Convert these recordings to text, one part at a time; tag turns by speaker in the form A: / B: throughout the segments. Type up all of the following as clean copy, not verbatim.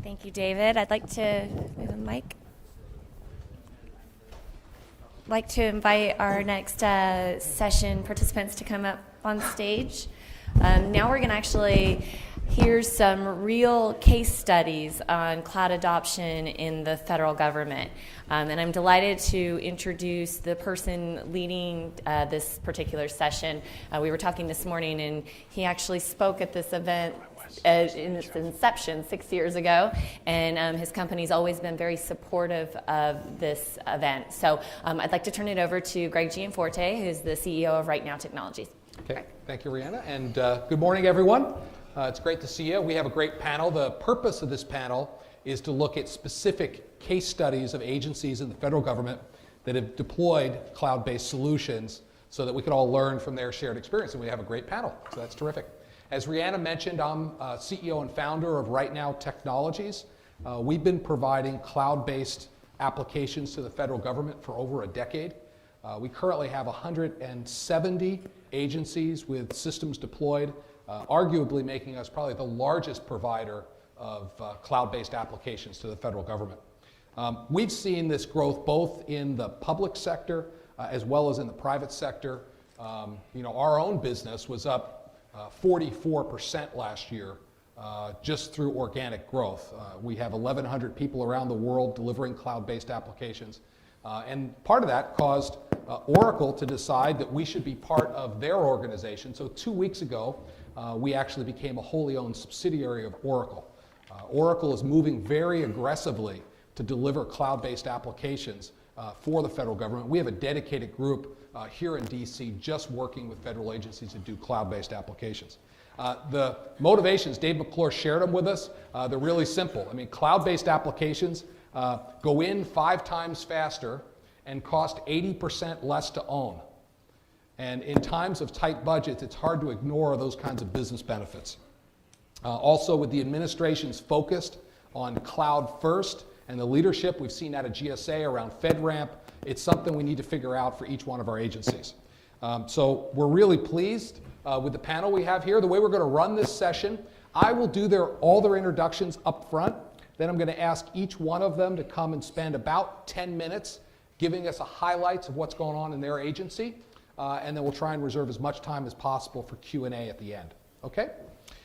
A: Thank you, David. I'd like to move a mic. I'd like to invite our next session participants to come up on stage. Now we're going to actually hear some real case studies on cloud adoption in the federal government. And I'm delighted to introduce the person leading this particular session. We were talking this morning, and he actually spoke at this event in its inception 6 years ago, and his company's always been very supportive of this event. So I'd like to turn it over to Greg Gianforte, who's the CEO of Right Now Technologies.
B: Okay, thank you, Rihanna, and good morning, everyone. It's great to see you. We have a great panel. The purpose of this panel is to look at specific case studies of agencies in the federal government that have deployed cloud-based solutions so that we can all learn from their shared experience, and we have a great panel, so that's terrific. As Rihanna mentioned, I'm CEO and founder of Right Now Technologies. We've been providing cloud-based applications to the federal government for over a decade. We currently have 170 agencies with systems deployed, arguably making us probably the largest provider of cloud-based applications to the federal government. We've seen this growth both in the public sector as well as in the private sector. Our own business was up 44% last year just through organic growth. We have 1,100 people around the world delivering cloud-based applications. And part of that caused Oracle to decide that we should be part of their organization. So 2 weeks ago, we actually became a wholly owned subsidiary of Oracle. Oracle is moving very aggressively to deliver cloud-based applications for the federal government. We have a dedicated group here in DC just working with federal agencies to do cloud-based applications. The motivations, Dave McClure shared them with us. They're really simple. I mean, cloud-based applications go in 5 times faster and cost 80% less to own. And in times of tight budgets, it's hard to ignore those kinds of business benefits. Also, with the administration's focused on cloud first and the leadership we've seen out of GSA around FedRAMP, it's something we need to figure out for each one of our agencies. So we're really pleased with the panel we have here. The way we're going to run this session, I will do all their introductions up front. Then I'm going to ask each one of them to come and spend about 10 minutes giving us a highlights of what's going on in their agency. And then we'll try and reserve as much time as possible for Q&A at the end. Okay?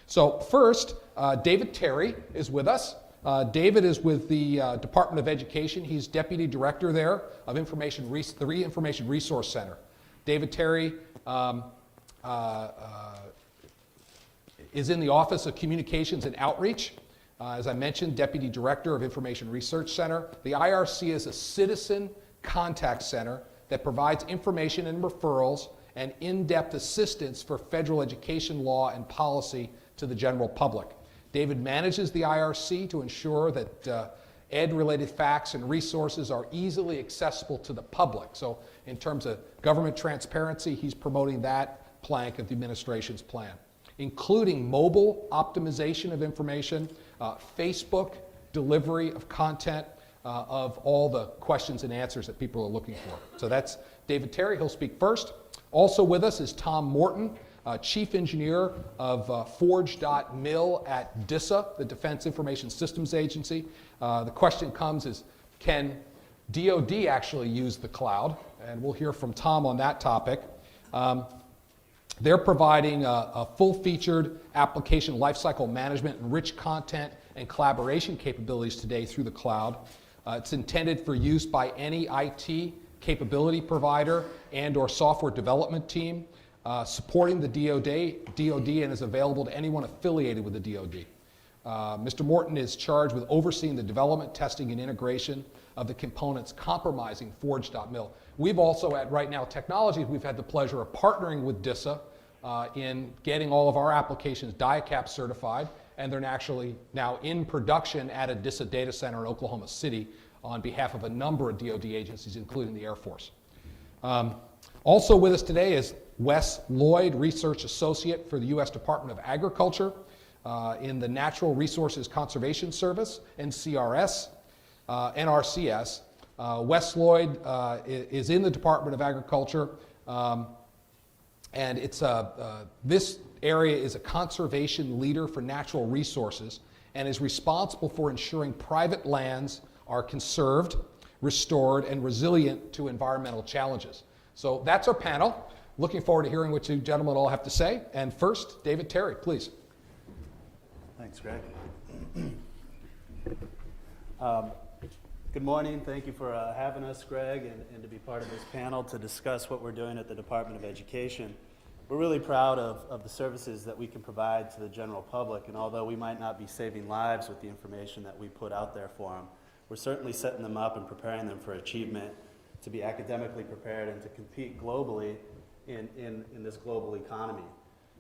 B: So first, David Terry is with us. David is with the Department of Education. He's Deputy Director there of the Information Resource Center. David Terry is in the Office of Communications and Outreach. As I mentioned, Deputy Director of Information Research Center. The IRC is a citizen contact center that provides information and referrals and in-depth assistance for federal education law and policy to the general public. David manages the IRC to ensure that ed-related facts and resources are easily accessible to the public. So in terms of government transparency, he's promoting that plank of the administration's plan, including mobile optimization of information, Facebook delivery of content, of all the questions and answers that people are looking for. So that's David Terry. He'll speak first. Also with us is Tom Morton, Chief Engineer of Forge.mil at DISA, the Defense Information Systems Agency. The question comes is, can DoD actually use the cloud? And we'll hear from Tom on that topic. They're providing a full-featured application lifecycle management and rich content and collaboration capabilities today through the cloud. It's intended for use by any IT capability provider and or software development team supporting the DoD and is available to anyone affiliated with the DoD. Mr. Morton is charged with overseeing the development, testing, and integration of the components comprising Forge.mil. We've also, at Right Now Technologies, we've had the pleasure of partnering with DISA in getting all of our applications DIACAP certified, and they're actually now in production at a DISA data center in Oklahoma City on behalf of a number of DoD agencies, including the Air Force. Also with us today is Wes Lloyd, Research Associate for the U.S. Department of Agriculture in the Natural Resources Conservation Service, NRCS. Wes Lloyd is in the Department of Agriculture, and it's this area is a conservation leader for natural resources, and is responsible for ensuring private lands are conserved, restored, and resilient to environmental challenges. So that's our panel. Looking forward to hearing what you gentlemen all have to say. And first, David Terry, please.
C: Thanks, Greg. Good morning. Thank you for having us, Greg, and to be part of this panel to discuss what we're doing at the Department of Education. We're really proud of the services that we can provide to the general public, and although we might not be saving lives with the information that we put out there for them, we're certainly setting them up and preparing them for achievement, to be academically prepared and to compete globally in this global economy.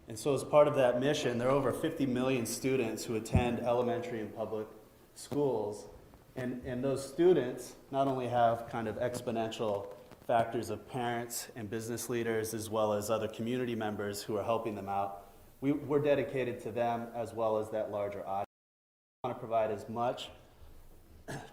C: And so as part of that mission, there are over 50 million students who attend elementary and public schools. And those students not only have kind of exponential factors of parents and business leaders as well as other community members who are helping them out, we're dedicated to them as well as that larger audience. We want to provide as much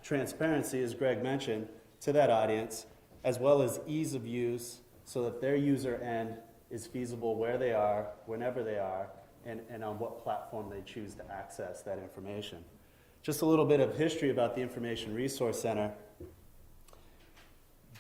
C: transparency, as Greg mentioned, to that audience, as well as ease of use so that their user end is feasible where they are, whenever they are, and on what platform they choose to access that information. Just a little bit of history about the Information Resource Center.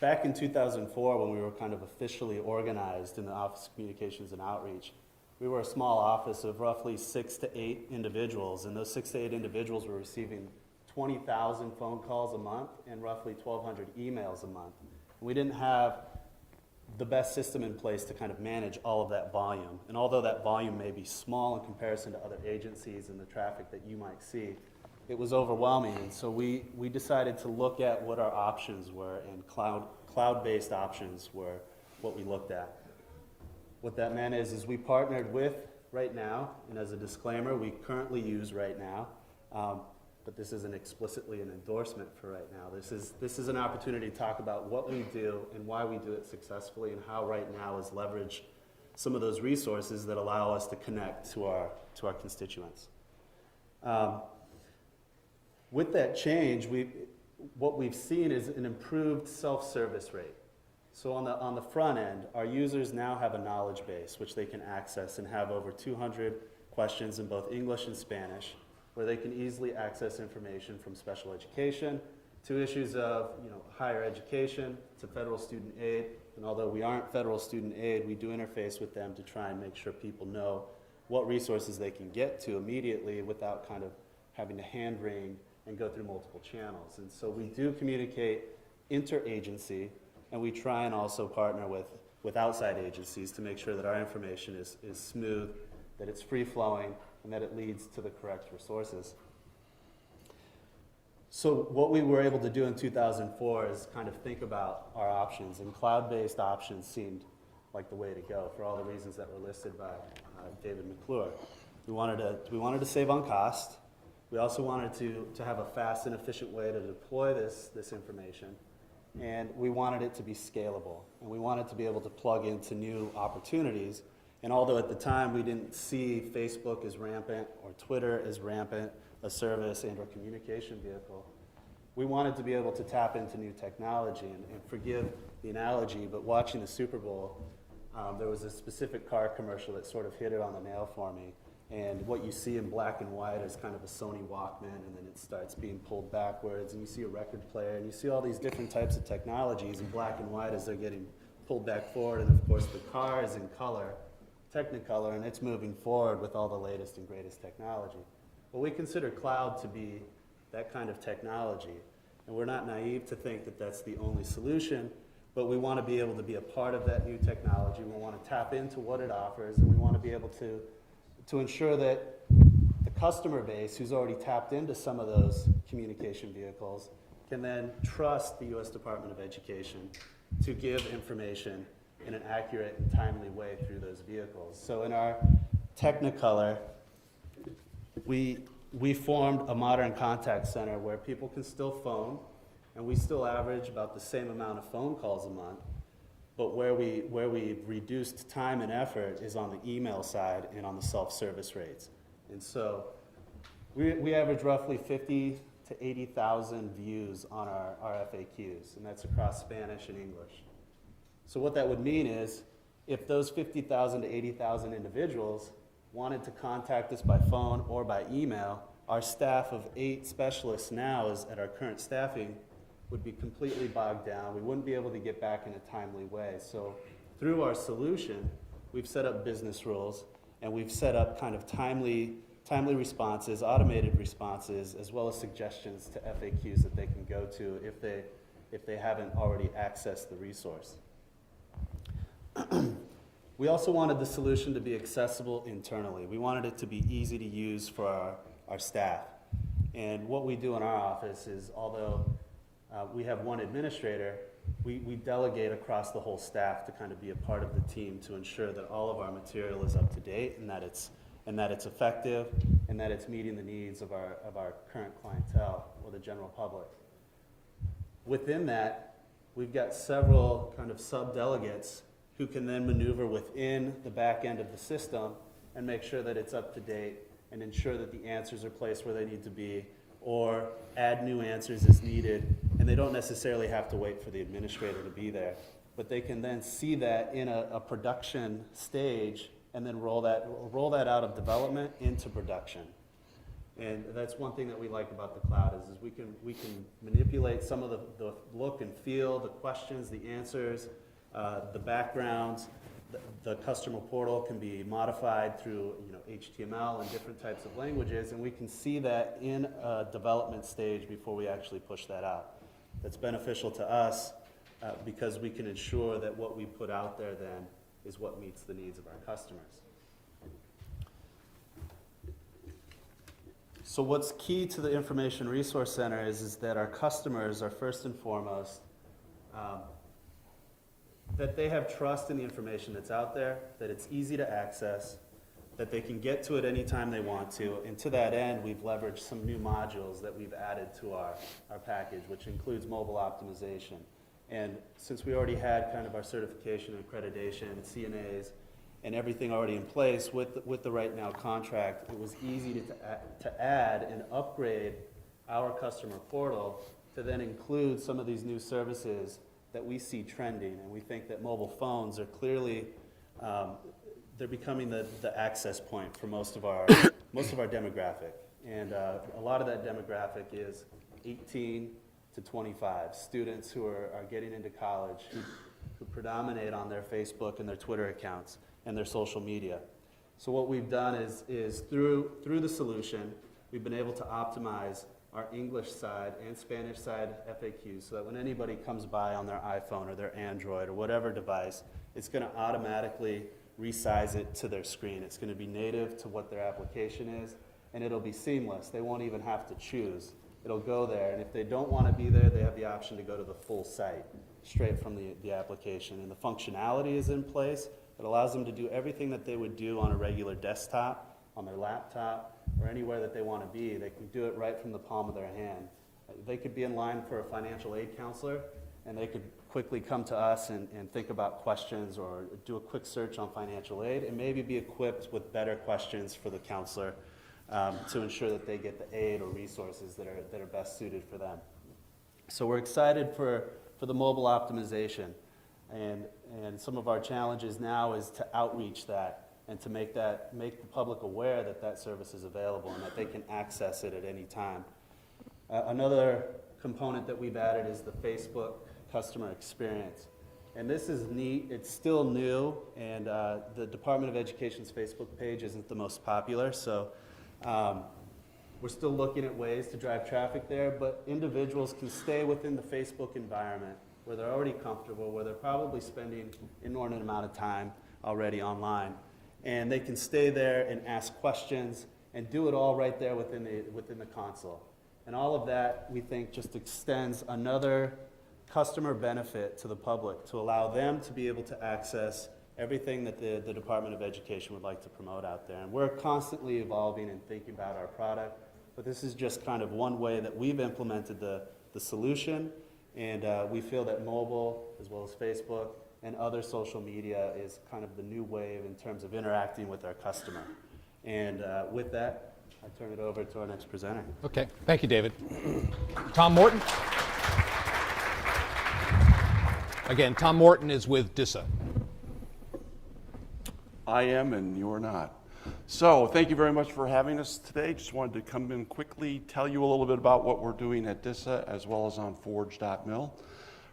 C: Back in 2004, when we were kind of officially organized in the Office of Communications and Outreach, we were a small office of roughly 6 to 8 individuals, and those 6 to 8 individuals were receiving 20,000 phone calls a month and roughly 1,200 emails a month. And we didn't have the best system in place to kind of manage all of that volume. And although that volume may be small in comparison to other agencies and the traffic that you might see, it was overwhelming. And so we decided to look at what our options were, and cloud-based options were what we looked at. What that meant is we partnered with RightNow, and as a disclaimer, we currently use RightNow, but this isn't explicitly an endorsement for RightNow. This is an opportunity to talk about what we do and why we do it successfully, and how RightNow has leveraged some of those resources that allow us to connect to our constituents. With that change, what we've seen is an improved self-service rate. So on the front end, our users now have a knowledge base which they can access and have over 200 questions in both English and Spanish, where they can easily access information from special education to issues of higher education to federal student aid. And although we aren't federal student aid, we do interface with them to try and make sure people know what resources they can get to immediately without kind of having to hand wring and go through multiple channels. And so we do communicate interagency, and we try and also partner with outside agencies to make sure that our information is smooth, that it's free-flowing, and that it leads to the correct resources. So what we were able to do in 2004 is kind of think about our options, and cloud-based options seemed like the way to go for all the reasons that were listed by David McClure. We wanted to save on cost. We also wanted to have a fast and efficient way to deploy this information, and we wanted it to be scalable, and we wanted to be able to plug into new opportunities. And although at the time we didn't see Facebook as rampant or Twitter as rampant a service and or communication vehicle, we wanted to be able to tap into new technology. And forgive the analogy, but watching the Super Bowl, there was a specific car commercial that sort of hit it on the nail for me. And what you see in black and white is kind of a Sony Walkman, and then it starts being pulled backwards, and you see a record player, and you see all these different types of technologies in black and white as they're getting pulled back forward. And of course the car is in color, Technicolor, and it's moving forward with all the latest and greatest technology. Well, we consider cloud to be that kind of technology, and we're not naive to think that that's the only solution, but we want to be able to be a part of that new technology. We want to tap into what it offers, and we want to be able to ensure that the customer base who's already tapped into some of those communication vehicles can then trust the U.S. Department of Education to give information in an accurate and timely way through those vehicles. So in our Technicolor, we formed a modern contact center where people can still phone, and we still average about the same amount of phone calls a month. But where we've reduced time and effort is on the email side and on the self-service rates. And so we average roughly 50 to 80,000 views on our FAQs, and that's across Spanish and English. So what that would mean is if those 50,000 to 80,000 individuals wanted to contact us by phone or by email, our staff of 8 specialists now is at our current staffing would be completely bogged down. We wouldn't be able to get back in a timely way. So through our solution, we've set up business rules, and we've set up kind of timely responses, automated responses, as well as suggestions to FAQs that they can go to if they haven't already accessed the resource. We also wanted the solution to be accessible internally. We wanted it to be easy to use for our staff. And what we do in our office is, although we have one administrator, we delegate across the whole staff to kind of be a part of the team to ensure that all of our material is up to date and that it's effective and that it's meeting the needs of our current clientele or the general public. Within that, we've got several kind of sub-delegates who can then maneuver within the back end of the system and make sure that it's up to date and ensure that the answers are placed where they need to be, or add new answers as needed. And they don't necessarily have to wait for the administrator to be there, but they can then see that in a production stage and then roll that out of development into production. And that's one thing that we like about the cloud is we can manipulate some of the look and feel, the questions, the answers, the backgrounds. The customer portal can be modified through HTML and different types of languages, and we can see that in a development stage before we actually push that out. That's beneficial to us because we can ensure that what we put out there then is what meets the needs of our customers. So what's key to the Information Resource Center is that our customers are first and foremost that they have trust in the information that's out there, that it's easy to access, that they can get to it anytime they want to. And to that end, we've leveraged some new modules that we've added to our package, which includes mobile optimization. And since we already had kind of our certification and accreditation, CNAs, and everything already in place with the Right Now contract, it was easy to add and upgrade our customer portal to then include some of these new services that we see trending. And we think that mobile phones are clearly, they're becoming the access point for most of our demographic. And a lot of that demographic is 18 to 25, students who are getting into college, who predominate on their Facebook and their Twitter accounts and their social media. So what we've done is through the solution, we've been able to optimize our English side and Spanish side FAQs so that when anybody comes by on their iPhone or their Android or whatever device, it's going to automatically resize it to their screen. It's going to be native to what their application is, and it'll be seamless. They won't even have to choose. It'll go there, and if they don't want to be there, they have the option to go to the full site straight from the application. And the functionality is in place. It allows them to do everything that they would do on a regular desktop, on their laptop, or anywhere that they want to be. They can do it right from the palm of their hand. They could be in line for a financial aid counselor, and they could quickly come to us and think about questions or do a quick search on financial aid and maybe be equipped with better questions for the counselor to ensure that they get the aid or resources that are best suited for them. So we're excited for the mobile optimization. And some of our challenges now is to outreach that and to make the public aware that service is available and that they can access it at any time. Another component that we've added is the Facebook customer experience. And this is neat. It's still new, and the Department of Education's Facebook page isn't the most popular, so we're still looking at ways to drive traffic there, but individuals can stay within the Facebook environment where they're already comfortable, where they're probably spending an inordinate amount of time already online. And they can stay there and ask questions and do it all right there within the console. And all of that, we think, just extends another customer benefit to the public to allow them to be able to access everything that the Department of Education would like to promote out there. And we're constantly evolving and thinking about our product, but this is just kind of one way that we've implemented the solution. And we feel that mobile, as well as Facebook, and other social media is kind of the new wave in terms of interacting with our customer. And with that, I turn it over to our next presenter.
B: Okay, thank you, David. Tom Morton. Again, Tom Morton is with DISA.
D: I am, and you're not. So thank you very much for having us today. Just wanted to come in quickly, tell you a little bit about what we're doing at DISA as well as on Forge.mil.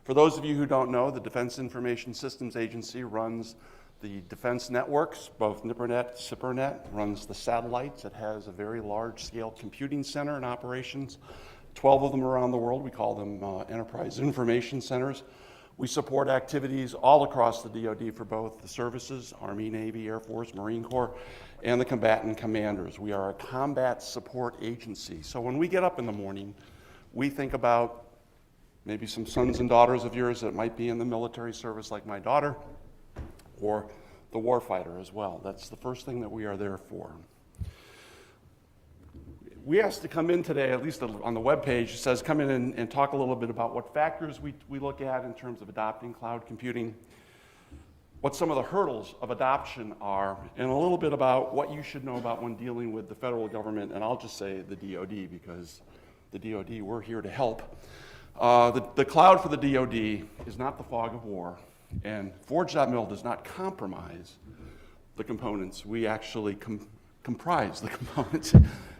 D: For those of you who don't know, the Defense Information Systems Agency runs the defense networks, both NIPRNet, SIPRNet, runs the satellites. It has a very large-scale computing center in operations, 12 of them around the world. We call them Enterprise Information Centers. We support activities all across the DoD for both the services, Army, Navy, Air Force, Marine Corps, and the combatant commanders. We are a combat support agency. So when we get up in the morning, we think about maybe some sons and daughters of yours that might be in the military service like my daughter, or the warfighter as well. That's the first thing that we are there for. We asked to come in today, at least on the webpage, it says come in and talk a little bit about what factors we look at in terms of adopting cloud computing, what some of the hurdles of adoption are, and a little bit about what you should know about when dealing with the federal government, and I'll just say the DoD, because the DoD, we're here to help. The cloud for the DoD is not the fog of war, and Forge.mil does not compromise the components. We actually comprise the components.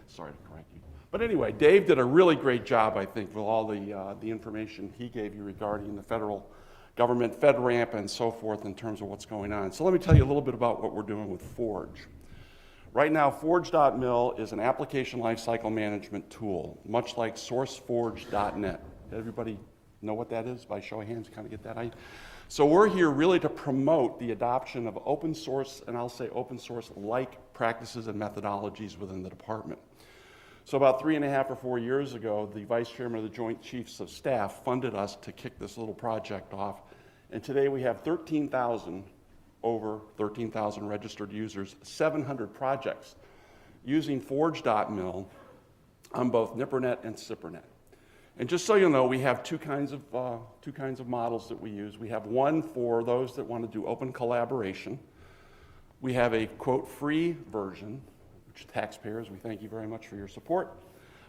D: Sorry to correct you. But anyway, Dave did a really great job, I think, with all the information he gave you regarding the federal government, FedRAMP, and so forth in terms of what's going on. So let me tell you a little bit about what we're doing with Forge. Right now, Forge.mil is an application lifecycle management tool, much like SourceForge.net. Everybody know what that is? By show of hands, kind of get that idea? So we're here really to promote the adoption of open source, and I'll say open source-like practices and methodologies within the department. So about 3.5 or 4 years ago, the Vice Chairman of the Joint Chiefs of Staff funded us to kick this little project off. And today we have over 13,000 registered users, 700 projects using Forge.mil on both NIPRNet and SIPRNet. And just so you know, we have two kinds of models that we use. We have one for those that want to do open collaboration. We have a, quote, free version, which taxpayers, we thank you very much for your support,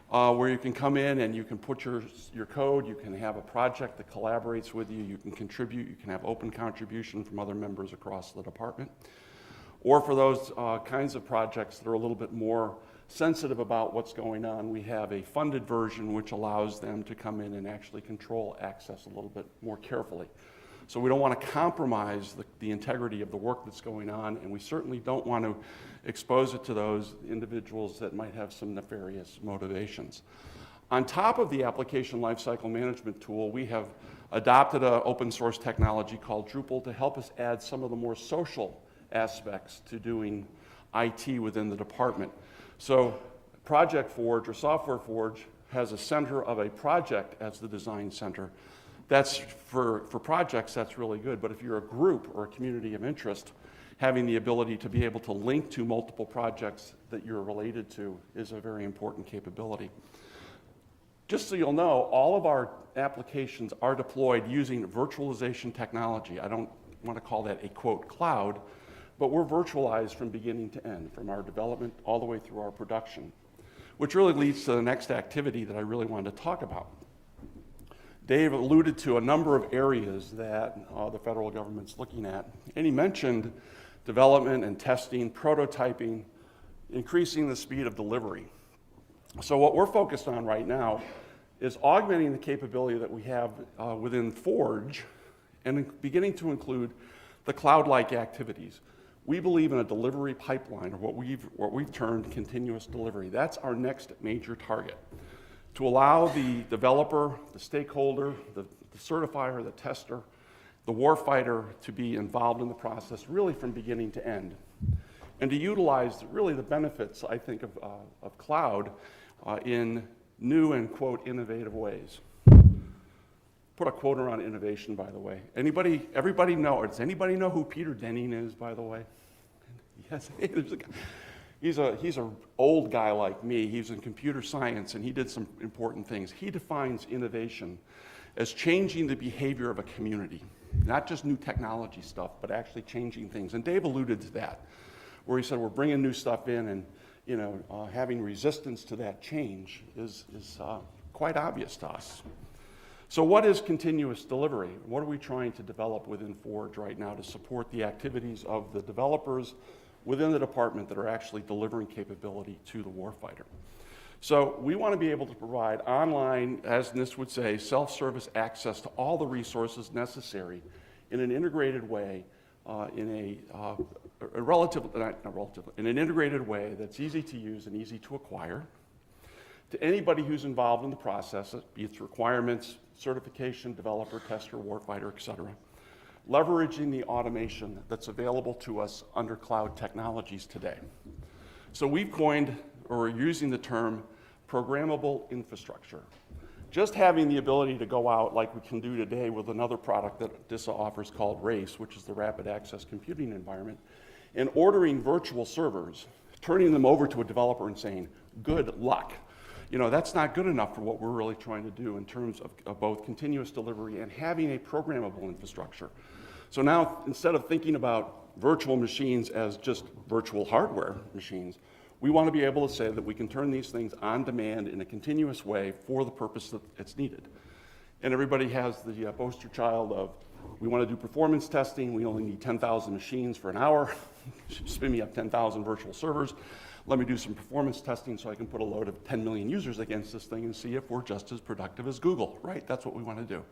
D: where you can come in and you can put your code, you can have a project that collaborates with you, you can contribute, you can have open contribution from other members across the department. Or for those kinds of projects that are a little bit more sensitive about what's going on, we have a funded version which allows them to come in and actually control access a little bit more carefully. So we don't want to compromise the integrity of the work that's going on, and we certainly don't want to expose it to those individuals that might have some nefarious motivations. On top of the application lifecycle management tool, we have adopted an open source technology called Drupal to help us add some of the more social aspects to doing IT within the department. So Project Forge or Software Forge has a center of a project as the design center. That's for projects, that's really good. But if you're a group or a community of interest, having the ability to be able to link to multiple projects that you're related to is a very important capability. Just so you'll know, all of our applications are deployed using virtualization technology. I don't want to call that a, quote, cloud, but we're virtualized from beginning to end, from our development all the way through our production, which really leads to the next activity that I really wanted to talk about. Dave alluded to a number of areas that the federal government's looking at, and he mentioned development and testing, prototyping, increasing the speed of delivery. So what we're focused on right now is augmenting the capability that we have within Forge and beginning to include the cloud-like activities. We believe in a delivery pipeline, or what we've termed continuous delivery. That's our next major target, to allow the developer, the stakeholder, the certifier, the tester, the warfighter to be involved in the process really from beginning to end, and to utilize really the benefits, I think, of cloud in new and, quote, innovative ways. Put a quote around innovation, by the way. Everybody know, does anybody know who Peter Denning is, by the way? Yes, there's a guy. He's an old guy like me. He's in computer science, and he did some important things. He defines innovation as changing the behavior of a community, not just new technology stuff, but actually changing things. And Dave alluded to that, where he said we're bringing new stuff in, and having resistance to that change is quite obvious to us. So what is continuous delivery? What are we trying to develop within Forge right now to support the activities of the developers, within the department that are actually delivering capability to the warfighter. So we want to be able to provide online, as NIST would say, self-service access to all the resources necessary in an integrated way, in an integrated way that's easy to use and easy to acquire, to anybody who's involved in the process, be it requirements, certification, developer, tester, warfighter, et cetera, leveraging the automation that's available to us under cloud technologies today. So we've coined, or we're using the term, programmable infrastructure. Just having the ability to go out like we can do today with another product that DISA offers called RACE, which is the Rapid Access Computing Environment, and ordering virtual servers, turning them over to a developer and saying, good luck. You know, that's not good enough for what we're really trying to do in terms of both continuous delivery and having a programmable infrastructure. So now, instead of thinking about virtual machines as just virtual hardware machines, we want to be able to say that we can turn these things on demand in a continuous way for the purpose that it's needed. And everybody has the poster child of, we want to do performance testing, we only need 10,000 machines for an hour, spin me up 10,000 virtual servers, let me do some performance testing so I can put a load of 10 million users against this thing and see if we're just as productive as Google, right? That's what we want to do.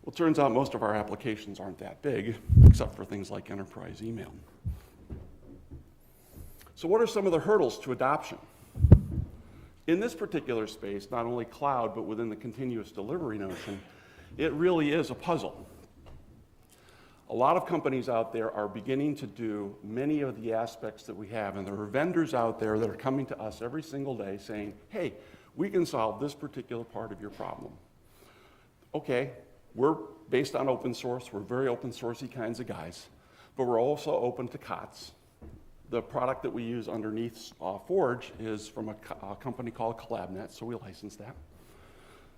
D: Well, it turns out most of our applications aren't that big, except for things like enterprise email. So what are some of the hurdles to adoption? In this particular space, not only cloud, but within the continuous delivery notion, it really is a puzzle. A lot of companies out there are beginning to do many of the aspects that we have, and there are vendors out there that are coming to us every single day saying, hey, we can solve this particular part of your problem. Okay, we're based on open source, we're very open sourcey kinds of guys, but we're also open to COTS. The product that we use underneath Forge is from a company called CollabNet, so we licensed that.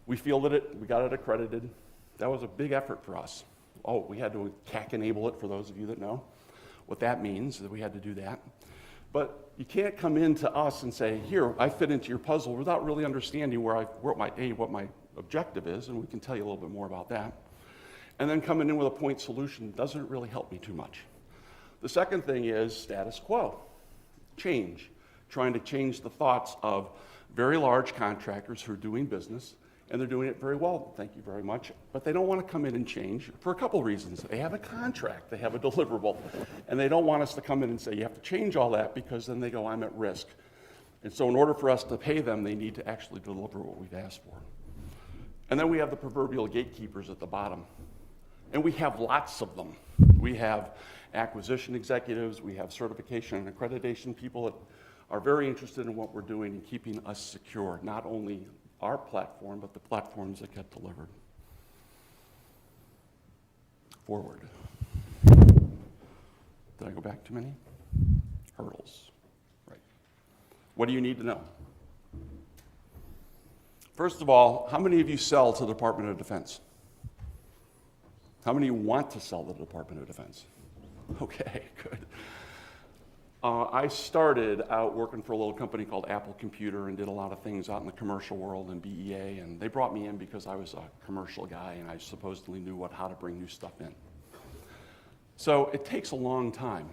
D: We feel that we got it accredited. That was a big effort for us. Oh, we had to CAC enable it, for those of you that know what that means, that we had to do that. But you can't come into us and say, here, I fit into your puzzle, without really understanding what my objective is, and we can tell you a little bit more about that. And then coming in with a point solution doesn't really help me too much. The second thing is status quo, change, trying to change the thoughts of very large contractors who are doing business, and they're doing it very well, thank you very much, but they don't want to come in and change for a couple of reasons. They have a contract, they have a deliverable, and they don't want us to come in and say, you have to change all that, because then they go, I'm at risk. And so in order for us to pay them, they need to actually deliver what we've asked for. And then we have the proverbial gatekeepers at the bottom. And we have lots of them. We have acquisition executives, we have certification and accreditation people that are very interested in what we're doing and keeping us secure, not only our platform, but the platforms that get delivered. Forward. Did I go back too many? Hurdles. Right. What do you need to know? First of all, how many of you sell to the Department of Defense? How many want to sell to the Department of Defense? Okay, good. I started out working for a little company called Apple Computer and did a lot of things out in the commercial world and BEA, and they brought me in because I was a commercial guy and I supposedly knew how to bring new stuff in. So it takes a long time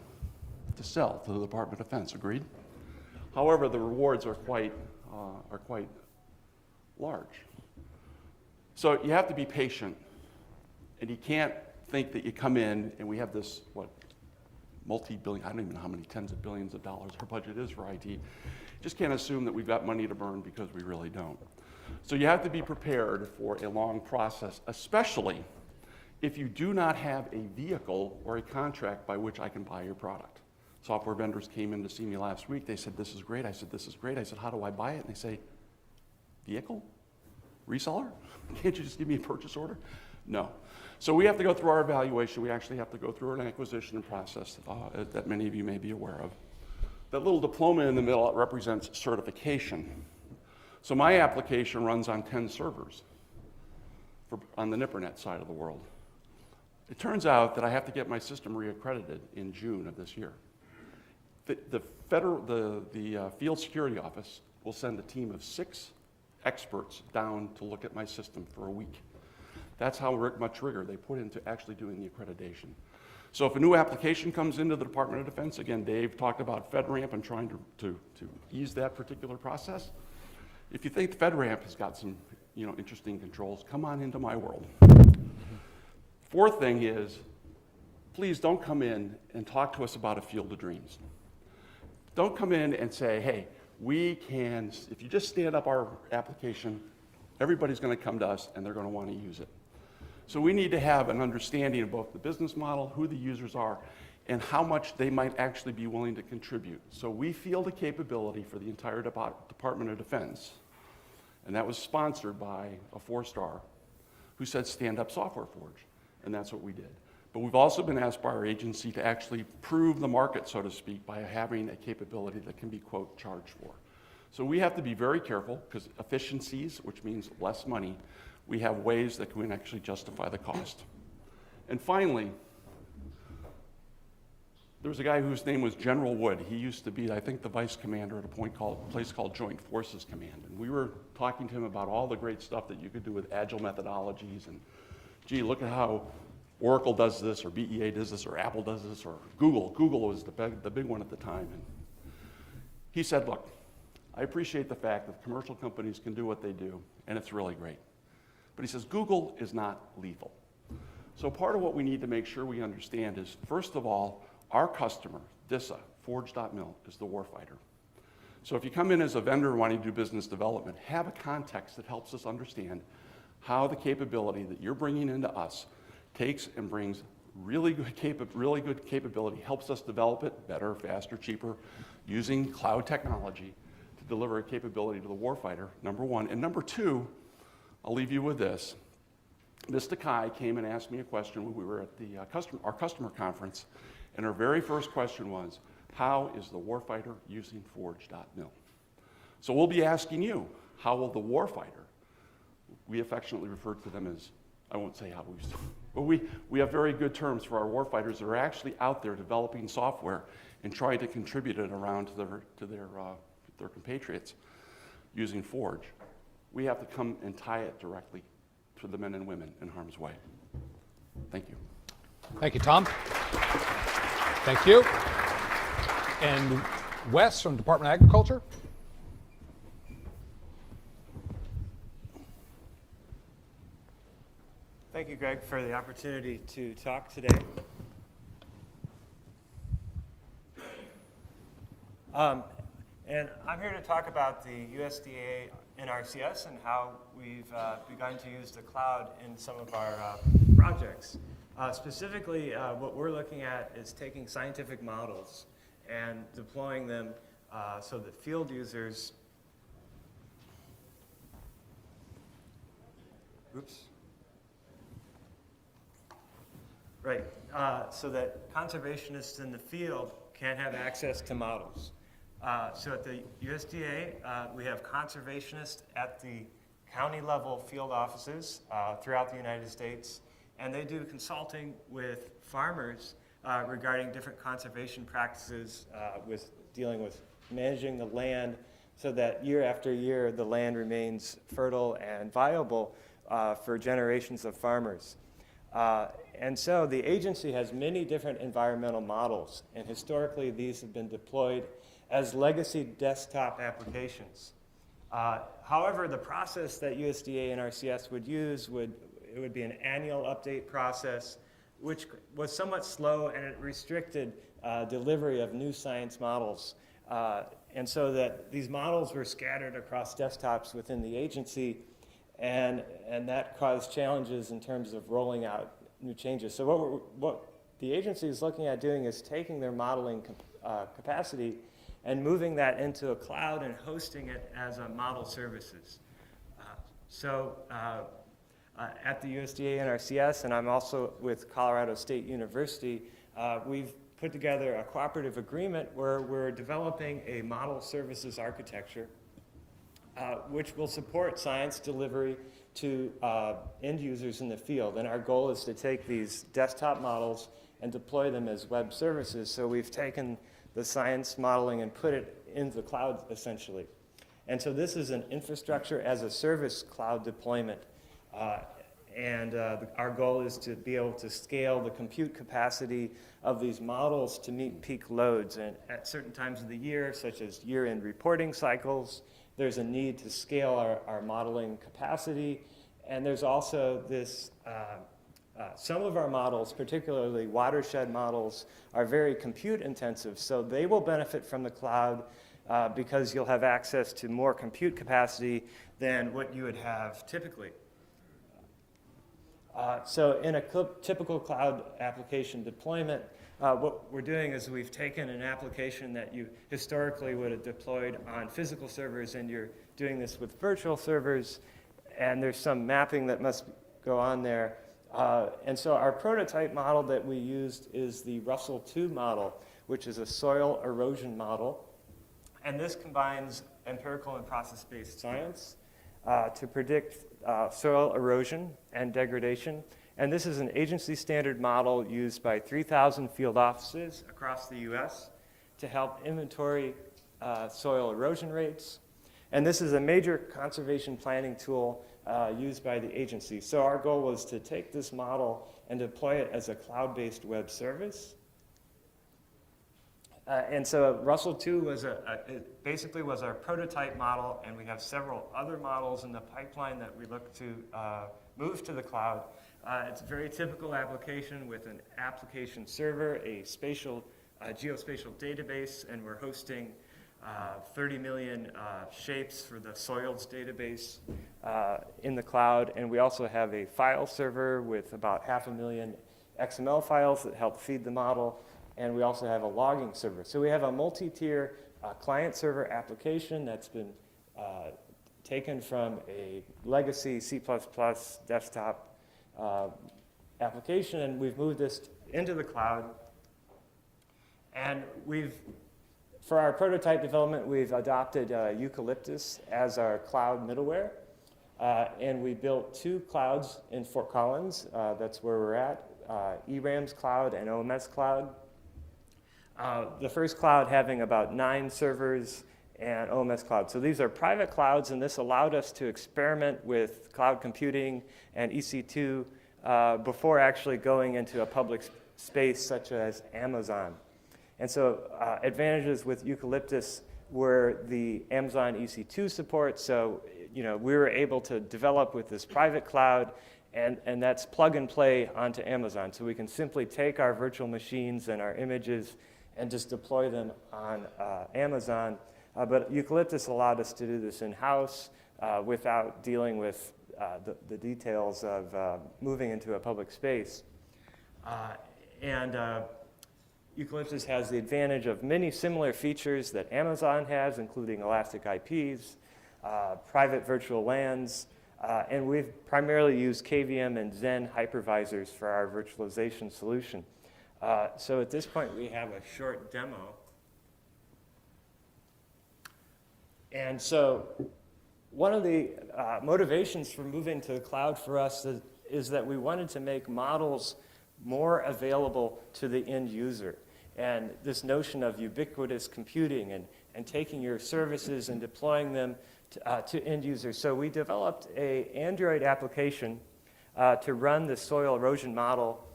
D: to sell to the Department of Defense, agreed? However, the rewards are quite large. So you have to be patient, and you can't think that you come in and we have this, multi-billion, I don't even know how many tens of billions of dollars our budget is for IT. Just can't assume that we've got money to burn, because we really don't. So you have to be prepared for a long process, especially if you do not have a vehicle or a contract by which I can buy your product. Software vendors came in to see me last week. They said, this is great. I said, this is great. I said, how do I buy it? And they say, vehicle? Reseller? Can't you just give me a purchase order? No. So we have to go through our evaluation. We actually have to go through an acquisition process that many of you may be aware of. That little diploma in the middle represents certification. So my application runs on 10 servers on the NIPRNet side of the world. It turns out that I have to get my system reaccredited in June of this year. The Field Security Office will send a team of 6 experts down to look at my system for a week. That's how much rigor they put into actually doing the accreditation. So if a new application comes into the Department of Defense, again, Dave talked about FedRAMP and trying to ease that particular process. If you think FedRAMP has got some interesting controls, come on into my world. Fourth thing is, please don't come in and talk to us about a field of dreams. Don't come in and say, hey, if you just stand up our application, everybody's going to come to us and they're going to want to use it. So we need to have an understanding of both the business model, who the users are, and how much they might actually be willing to contribute. So we field a capability for the entire Department of Defense, and that was sponsored by a 4-star who said, stand up Software Forge, and that's what we did. But we've also been asked by our agency to actually prove the market, so to speak, by having a capability that can be, quote, charged for. So we have to be very careful, because efficiencies, which means less money, we have ways that can actually justify the cost. And finally, there was a guy whose name was General Wood. He used to be, I think, the vice commander at a place called Joint Forces Command. And we were talking to him about all the great stuff that you could do with agile methodologies. And gee, look at how Oracle does this, or BEA does this, or Apple does this, or Google. Google was the big one at the time. And he said, look, I appreciate the fact that commercial companies can do what they do, and it's really great. But he says, Google is not lethal. So part of what we need to make sure we understand is, first of all, our customer, DISA, Forge.mil, is the warfighter. So if you come in as a vendor wanting to do business development, have a context that helps us understand how the capability that you're bringing into us takes and brings really good capability, helps us develop it better, faster, cheaper, using cloud technology to deliver a capability to the warfighter, number one. And number two, I'll leave you with this. Ms. Takai came and asked me a question when we were at our customer conference, and her very first question was, how is the warfighter using Forge.mil? So we'll be asking you, how will the warfighter, we affectionately refer to them as, I won't say how we used to, but we have very good terms for our warfighters that are actually out there developing software and trying to contribute it around to their compatriots using Forge. We have to come and tie it directly to the men and women in harm's way. Thank you.
B: Thank you, Tom. Thank you. And Wes from Department of Agriculture.
E: Thank you, Greg, for the opportunity to talk today. And I'm here to talk about the USDA NRCS and how we've begun to use the cloud in some of our projects. Specifically, what we're looking at is taking scientific models and deploying them so that field users, so that conservationists in the field can have access to models. So at the USDA, we have conservationists at the county level field offices throughout the United States, and they do consulting with farmers regarding different conservation practices with dealing with managing the land so that year after year the land remains fertile and viable for generations of farmers. And so the agency has many different environmental models, and historically these have been deployed as legacy desktop applications. However, the process that USDA and NRCS would use would be an annual update process, which was somewhat slow, and it restricted delivery of new science models. And so that these models were scattered across desktops within the agency, and that caused challenges in terms of rolling out new changes. So what the agency is looking at doing is taking their modeling capacity and moving that into a cloud and hosting it as a model services. At the USDA NRCS, and I'm also with Colorado State University, we've put together a cooperative agreement where we're developing a model services architecture which will support science delivery to end users in the field. And our goal is to take these desktop models and deploy them as web services. So we've taken the science modeling and put it into the cloud, essentially. And so this is an infrastructure as a service cloud deployment. And our goal is to be able to scale the compute capacity of these models to meet peak loads. And at certain times of the year, such as year-end reporting cycles, there's a need to scale our modeling capacity. And there's also this, some of our models, particularly watershed models, are very compute intensive. So they will benefit from the cloud because you'll have access to more compute capacity than what you would have typically. So in a typical cloud application deployment, what we're doing is we've taken an application that you historically would have deployed on physical servers, and you're doing this with virtual servers, and there's some mapping that must go on there. And so our prototype model that we used is the Russell II model, which is a soil erosion model. And this combines empirical and process-based science to predict soil erosion and degradation. And this is an agency standard model used by 3,000 field offices across the US to help inventory soil erosion rates. And this is a major conservation planning tool used by the agency. So our goal was to take this model and deploy it as a cloud-based web service. And so Russell II was it basically was our prototype model, and we have several other models in the pipeline that we look to move to the cloud. It's a very typical application with an application server, a spatial geospatial database, and we're hosting 30 million shapes for the soils database in the cloud. And we also have a file server with about 500,000 XML files that help feed the model. And we also have a logging server. So we have a multi-tier client-server application that's been taken from a legacy C++ desktop application, and we've moved this into the cloud. And for our prototype development, we've adopted Eucalyptus as our cloud middleware. And we built 2 clouds in Fort Collins. That's where we're at, eRAMS Cloud and OMS Cloud. The first cloud having about 9 servers and OMS Cloud. So these are private clouds, and this allowed us to experiment with cloud computing and EC2 before actually going into a public space such as Amazon. And so advantages with Eucalyptus were the Amazon EC2 support. So we were able to develop with this private cloud, and that's plug and play onto Amazon. So we can simply take our virtual machines and our images and just deploy them on Amazon. But Eucalyptus allowed us to do this in-house without dealing with the details of moving into a public space. And Eucalyptus has the advantage of many similar features that Amazon has, including elastic IPs, private virtual LANs, and we've primarily used KVM and Xen hypervisors for our virtualization solution. So at this point, we have a short demo. And so one of the motivations for moving to the cloud for us is that we wanted to make models more available to the end user. And this notion of ubiquitous computing and taking your services and deploying them to end users. So we developed an Android application to run the soil erosion model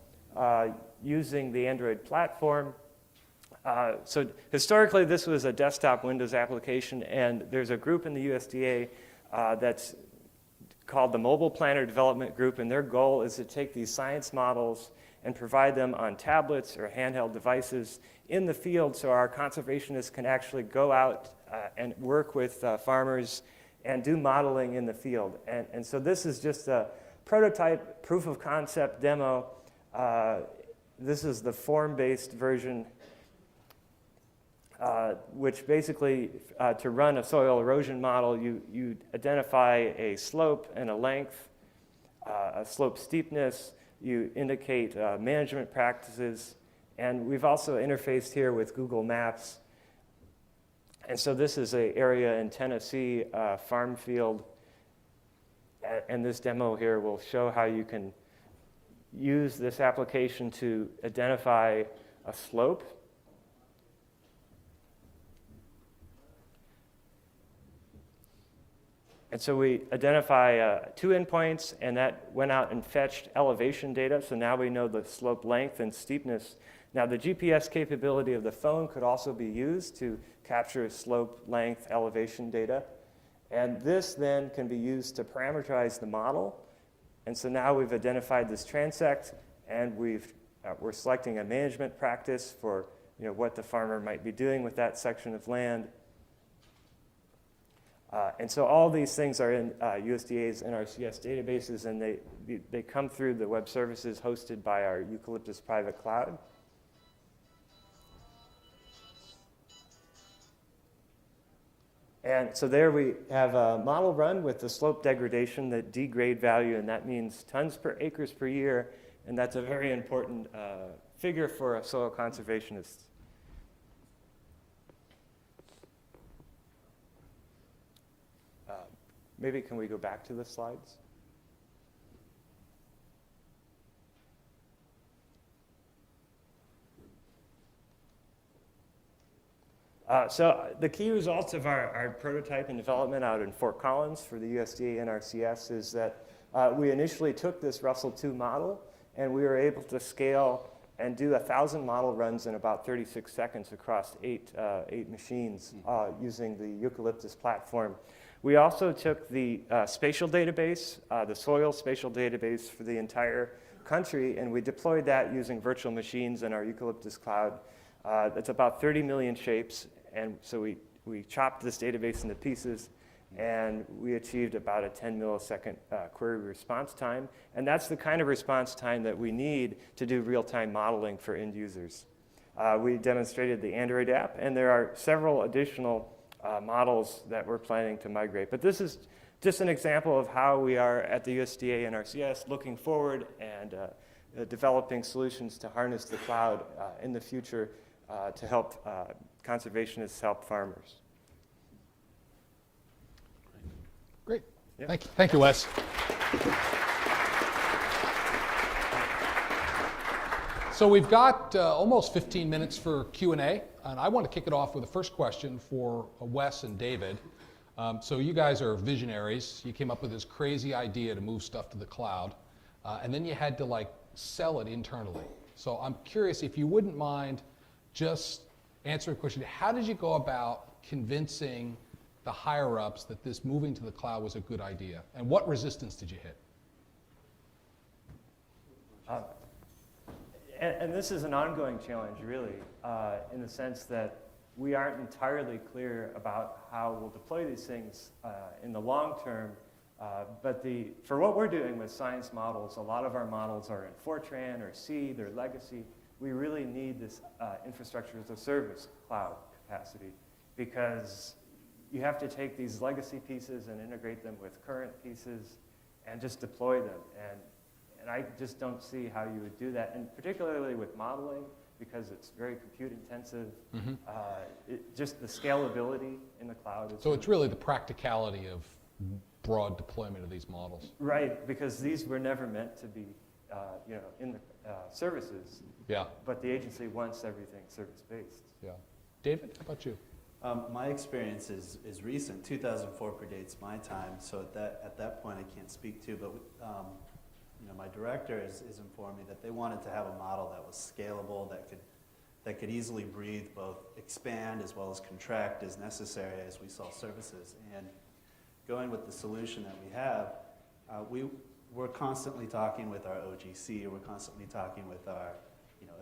E: using the Android platform. So historically, this was a desktop Windows application, and there's a group in the USDA that's called the Mobile Planner Development Group, and their goal is to take these science models and provide them on tablets or handheld devices in the field so our conservationists can actually go out and work with farmers and do modeling in the field. And so this is just a prototype proof of concept demo. This is the form-based version, which basically, to run a soil erosion model, you identify a slope and a length, a slope steepness, you indicate management practices, and we've also interfaced here with Google Maps. And so this is an area in Tennessee, farm field, and this demo here will show how you can use this application to identify a slope. And so we identify 2 endpoints, and that went out and fetched elevation data. So now we know the slope length and steepness. Now the GPS capability of the phone could also be used to capture slope length elevation data. And this then can be used to parameterize the model. And so now we've identified this transect, and we're selecting a management practice for what the farmer might be doing with that section of land. And so all these things are in USDA's NRCS databases, and they come through the web services hosted by our Eucalyptus private cloud. And so there we have a model run with the slope degradation, the degrade value, and that means tons per acres per year, and that's a very important figure for a soil conservationist. Maybe can we go back to the slides? So the key results of our prototype and development out in Fort Collins for the USDA NRCS is that we initially took this Russell 2 model, and we were able to scale and do 1,000 model runs in about 36 seconds across eight machines using the Eucalyptus platform. We also took the spatial database, the soil spatial database for the entire country, and we deployed that using virtual machines in our Eucalyptus cloud. That's about 30 million shapes, and so we chopped this database into pieces, and we achieved about a 10 millisecond query response time, and that's the kind of response time that we need to do real-time modeling for end users. We demonstrated the Android app, and there are several additional models that we're planning to migrate. But this is just an example of how we are at the USDA NRCS looking forward and developing solutions to harness the cloud in the future to help conservationists help farmers.
B: Great.
E: Yep.
B: Thank you, Wes. So we've got almost 15 minutes for Q&A, and I want to kick it off with the first question for Wes and David. So you guys are visionaries. You came up with this crazy idea to move stuff to the cloud, and then you had to sell it internally. So I'm curious if you wouldn't mind just answering the question, how did you go about convincing the higher-ups that this moving to the cloud was a good idea, and what resistance did you hit?
E: And this is an ongoing challenge, really, in the sense that we aren't entirely clear about how we'll deploy these things in the long term. But for what we're doing with science models, a lot of our models are in Fortran or C, they're legacy. We really need this infrastructure as a service cloud capacity, because you have to take these legacy pieces and integrate them with current pieces and just deploy them. And I just don't see how you would do that, and particularly with modeling, because it's very compute intensive. Mm-hmm. Just the scalability in the cloud.
B: So it's really the practicality of broad deployment of these models.
E: Right, because these were never meant to be in the services.
B: Yeah.
E: But the agency wants everything service-based.
B: Yeah. David, how about you?
C: My experience is recent. 2004 predates my time, so at that point I can't speak to, but my director has informed me that they wanted to have a model that was scalable, that could easily breathe, both expand as well as contract as necessary as we saw services. And going with the solution that we have, we're constantly talking with our OGC, we're constantly talking with our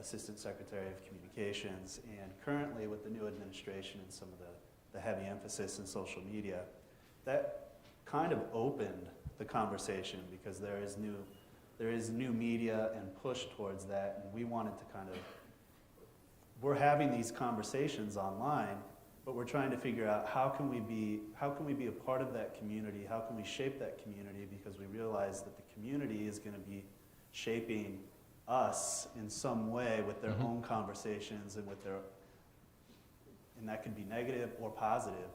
C: Assistant Secretary of Communications, and currently with the new administration and some of the heavy emphasis in social media, that kind of opened the conversation, because there is new media and push towards that, and we wanted to we're having these conversations online, but we're trying to figure out how can we be a part of that community, how can we shape that community, because we realize that the community is going to be shaping us in some way with their own conversations and and that could be negative or positive.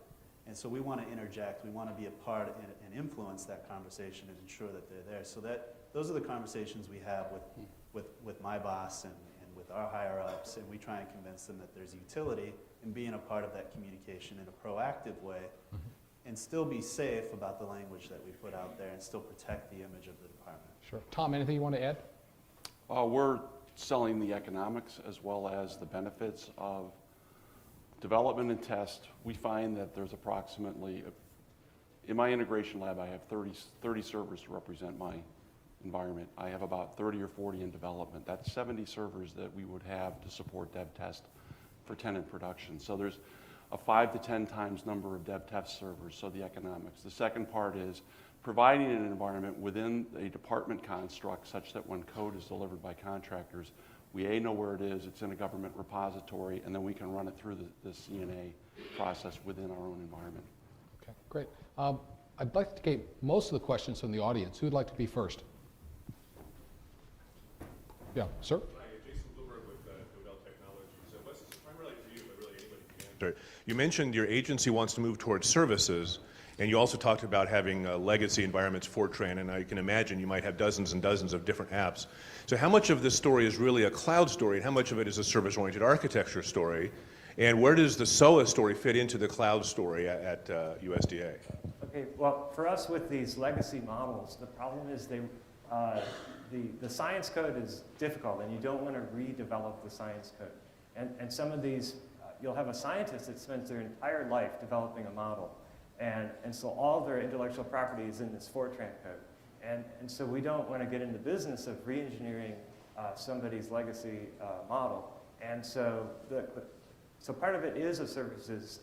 C: And so we want to interject, we want to be a part and influence that conversation and ensure that they're there. So those are the conversations we have with my boss and with our higher ups, and we try and convince them that there's utility in being a part of that communication in a proactive way. and still be safe about the language that we put out there and still protect the image of the department.
B: Sure. Tom, anything you want to add?
D: We're selling the economics as well as the benefits of development and test. We find that there's approximately, in my integration lab, I have 30 servers to represent my environment. I have about 30 or 40 in development. That's 70 servers that we would have to support dev test for tenant production. So there's a 5 to 10 times number of dev test servers, so the economics. The second part is providing an environment within a department construct such that when code is delivered by contractors, we know where it is, it's in a government repository, and then we can run it through the CNA process within our own environment.
B: Okay, great. I'd like to take most of the questions from the audience. Who would like to be first? Yeah, sir?
F: Hi, Jason Bloomberg with Novell Technologies. So this is primarily for you, but really anybody can answer. You mentioned your agency wants to move towards services, and you also talked about having legacy environments, Fortran, and I can imagine you might have dozens and dozens of different apps. So how much of this story is really a cloud story, and how much of it is a service-oriented architecture story? And where does the SOA story fit into the cloud story at USDA?
E: Okay, well, for us with these legacy models, the problem is the science code is difficult, and you don't want to redevelop the science code. And some of these, you'll have a scientist that spends their entire life developing a model, and so all their intellectual property is in this Fortran code. And so we don't want to get in the business of re-engineering somebody's legacy model. And so so part of it is a services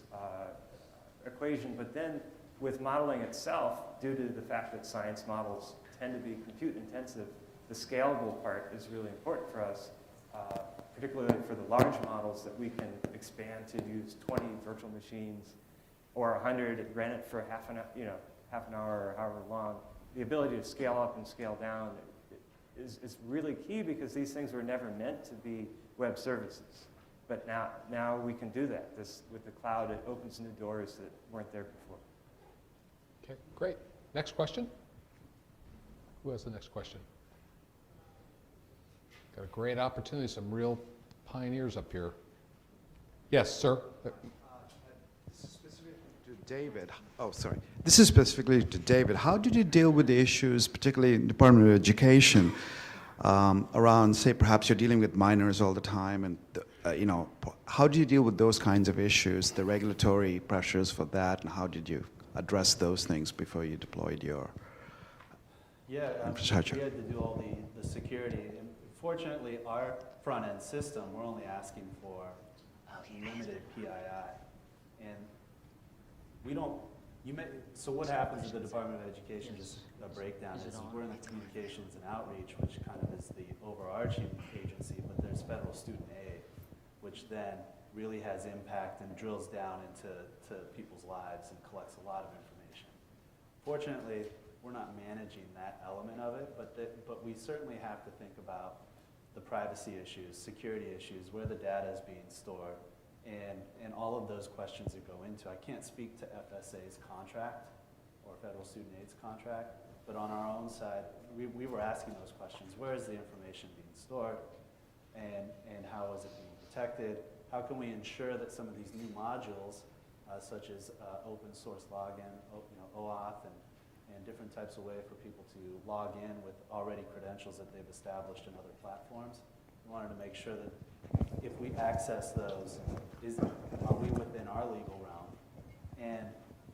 E: equation, but then with modeling itself, due to the fact that science models tend to be compute intensive, the scalable part is really important for us, particularly for the large models that we can expand to use 20 virtual machines or 100 and rent it for half an hour or however long. The ability to scale up and scale down is really key because these things were never meant to be web services. But now we can do that. With the cloud, it opens new doors that weren't there before.
B: Okay, great. Next question? Who has the next question? Got a great opportunity, some real pioneers up here. Yes, sir.
G: This is specifically to David. Oh, sorry. This is specifically to David. How did you deal with the issues, particularly in the Department of Education, around, say, perhaps you're dealing with minors all the time, and how do you deal with those kinds of issues, the regulatory pressures for that, and how did you address those things before you deployed your infrastructure?
C: We had to do all the security. And fortunately, our front-end system, we're only asking for limited PII. And we don't, so what happens at the Department of Education, just a breakdown, is we're in the communications and outreach, which kind of is the overarching agency, but there's federal student aid, which then really has impact and drills down into people's lives and collects a lot of information. Fortunately, we're not managing that element of it, but we certainly have to think about the privacy issues, security issues, where the data is being stored, and all of those questions that go into. I can't speak to FSA's contract or federal student aid's contract, but on our own side, we were asking those questions. Where is the information being stored, and how is it being protected? How can we ensure that some of these new modules, such as open source login, OAuth, and different types of way for people to log in with already credentials that they've established in other platforms. We wanted to make sure that if we access those, are we within our legal realm? And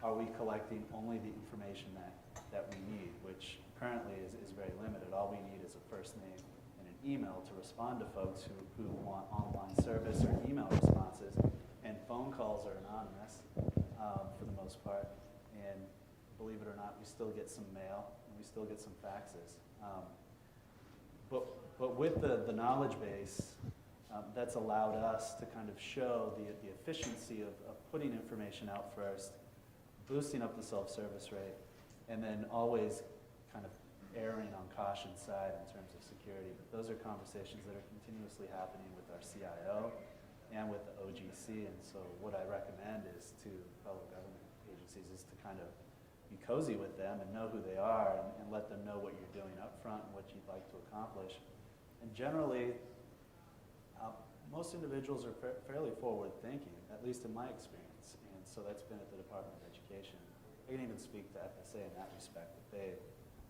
C: are we collecting only the information that we need, which currently is very limited. All we need is a first name and an email to respond to folks who want online service or email responses. And phone calls are anonymous for the most part. And believe it or not, we still get some mail and we still get some faxes. But with the knowledge base, that's allowed us to kind of show the efficiency of putting information out first, boosting up the self-service rate, and then always kind of erring on caution's side in terms of security. But those are conversations that are continuously happening with our CIO and with the OGC. And so what I recommend is to fellow government agencies is to kind of be cozy with them and know who they are and let them know what you're doing up front and what you'd like to accomplish. And generally, most individuals are fairly forward-thinking, at least in my experience, and so that's been at the Department of Education. I can even speak to FSA in that respect, that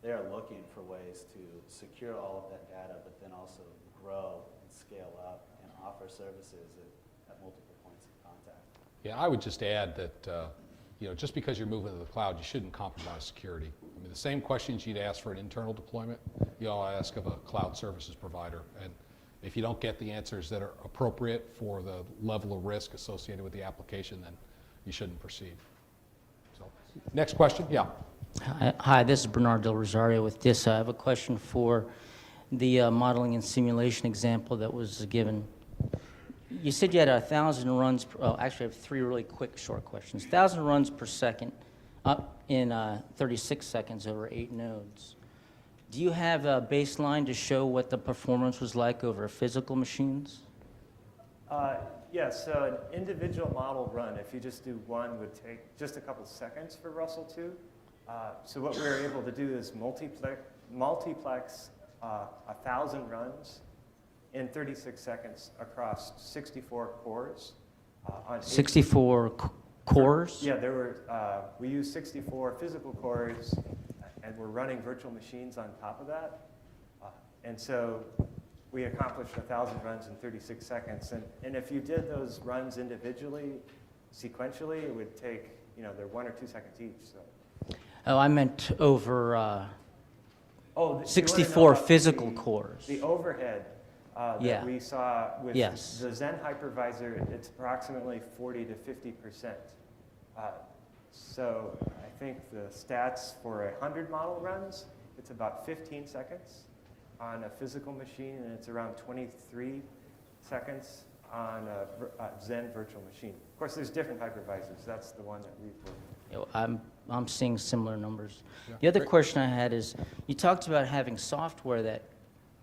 C: they are looking for ways to secure all of that data, but then also grow and scale up and offer services at multiple points of contact.
B: Yeah, I would just add that just because you're moving to the cloud, you shouldn't compromise security. I mean, the same questions you'd ask for an internal deployment, you'll ask of a cloud services provider. And if you don't get the answers that are appropriate for the level of risk associated with the application, then you shouldn't proceed. So, next question, yeah.
H: Hi, this is Bernard Del Rosario with DISA. I have a question for the modeling and simulation example that was given. You said you had 1,000 runs, actually I have 3 really quick short questions. 1,000 runs per second in 36 seconds over 8 nodes. Do you have a baseline to show what the performance was like over physical machines?
E: Yeah, so an individual model run, if you just do one, would take just a couple seconds for Russell 2. So what we were able to do is multiplex 1,000 runs in 36 seconds across 64 cores. On
H: 64 cores?
E: Yeah, we used 64 physical cores, and we're running virtual machines on top of that. And so we accomplished 1,000 runs in 36 seconds. And if you did those runs individually, sequentially, it would take, they're 1 or 2 seconds each. So.
H: Oh, I meant over
E: Oh,
H: 64 physical cores.
E: The overhead that we saw with
H: Yes.
E: the Zen hypervisor, it's approximately 40 to 50%. So I think the stats for 100 model runs, it's about 15 seconds on a physical machine, and it's around 23 seconds on a Zen virtual machine. Of course, there's different hypervisors. That's the one that we've worked with.
H: I'm seeing similar numbers.
B: Yeah,
H: The other
B: great.
H: question I had is, you talked about having software that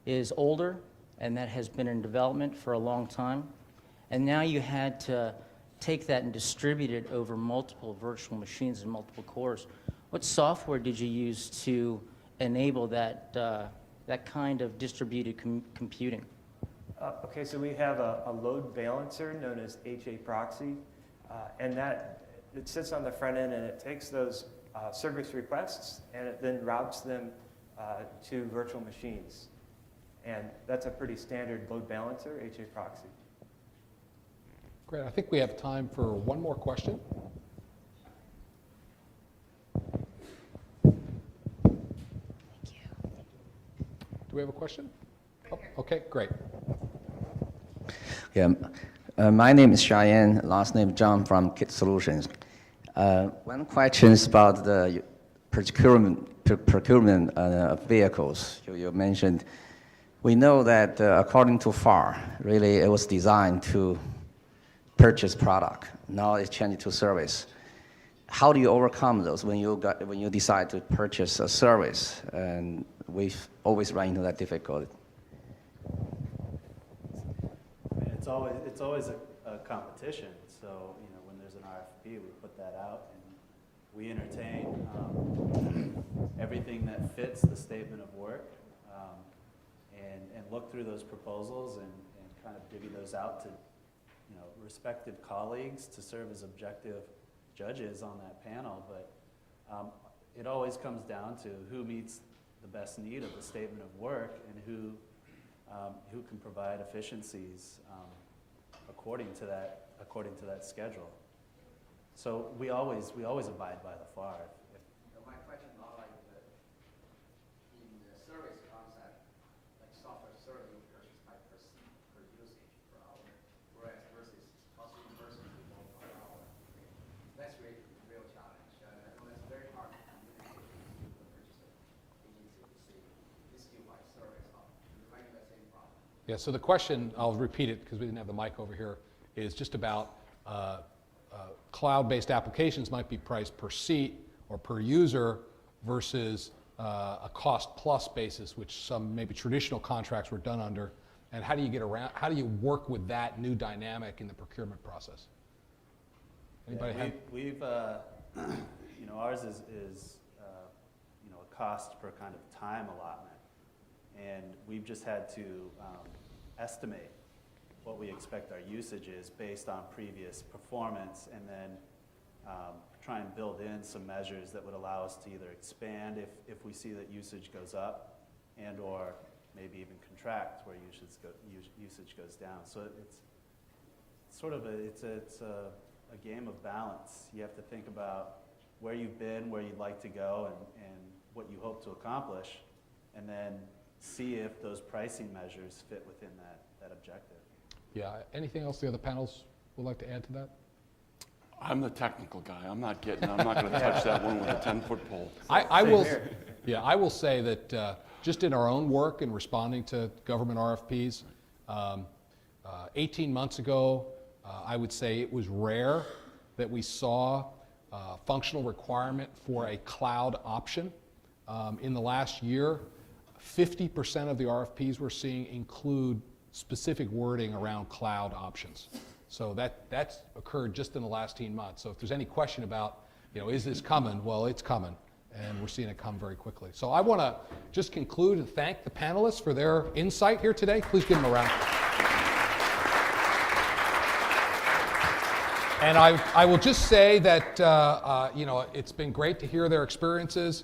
H: is older and that has been in development for a long time, and now you had to take that and distribute it over multiple virtual machines and multiple cores. What software did you use to enable that, that kind of distributed computing?
E: Okay, so we have a load balancer known as HA Proxy, and it sits on the front end, and it takes those service requests and it then routes them to virtual machines. And that's a pretty standard load balancer, HA Proxy.
B: Great. I think we have time for one more question. Do we have a question? Oh, okay, great.
I: Yeah, my name is Cheyenne, last name John from Kit Solutions. One question is about the procurement of vehicles. You mentioned, we know that according to FAR, really it was designed to purchase product. Now it's changed to service. How do you overcome those when you decide to purchase a service? And we've always run into that difficulty.
C: I mean, it's always a competition. So when there's an RFP, we put that out and we entertain everything that fits the statement of work, and look through those proposals and kind of divvy those out to respective colleagues to serve as objective judges on that panel. But it always comes down to who meets the best need of the statement of work and who can provide efficiencies according to that schedule. So we always abide by the FAR.
J: My question is not like in the service concept, like software service you purchase by per seat, per usage, per hour, whereas versus cost reimbursement per hour. That's really the real challenge. I know that's very hard to communicate with the purchaser agency to say this is my service. You're running that same problem.
B: Yeah, so the question, I'll repeat it because we didn't have the mic over here, is just about cloud-based applications might be priced per seat or per user versus a cost-plus basis, which some maybe traditional contracts were done under. And how do you get around? How do you work with that new dynamic in the procurement process? Anybody have?
C: We've ours is a cost per kind of time allotment, and we've just had to estimate what we expect our usage is based on previous performance, and then try and build in some measures that would allow us to either expand if we see that usage goes up, and or maybe even contract where usage goes down. So it's sort of a game of balance. You have to think about where you've been, where you'd like to go, and what you hope to accomplish, and then see if those pricing measures fit within that objective.
B: Yeah, anything else the other panels would like to add to that?
D: I'm the technical guy. I'm not going to touch that one with a 10-foot pole.
B: I will say that just in our own work in responding to government RFPs, 18 months ago, I would say it was rare that we saw functional requirement for a cloud option. In the last year, 50% of the RFPs we're seeing include specific wording around cloud options. So that's occurred just in the last 18 months. So if there's any question about, is this coming? Well, it's coming, and we're seeing it come very quickly. So I want to just conclude and thank the panelists for their insight here today. Please give them a round. And I will just say that, it's been great to hear their experiences.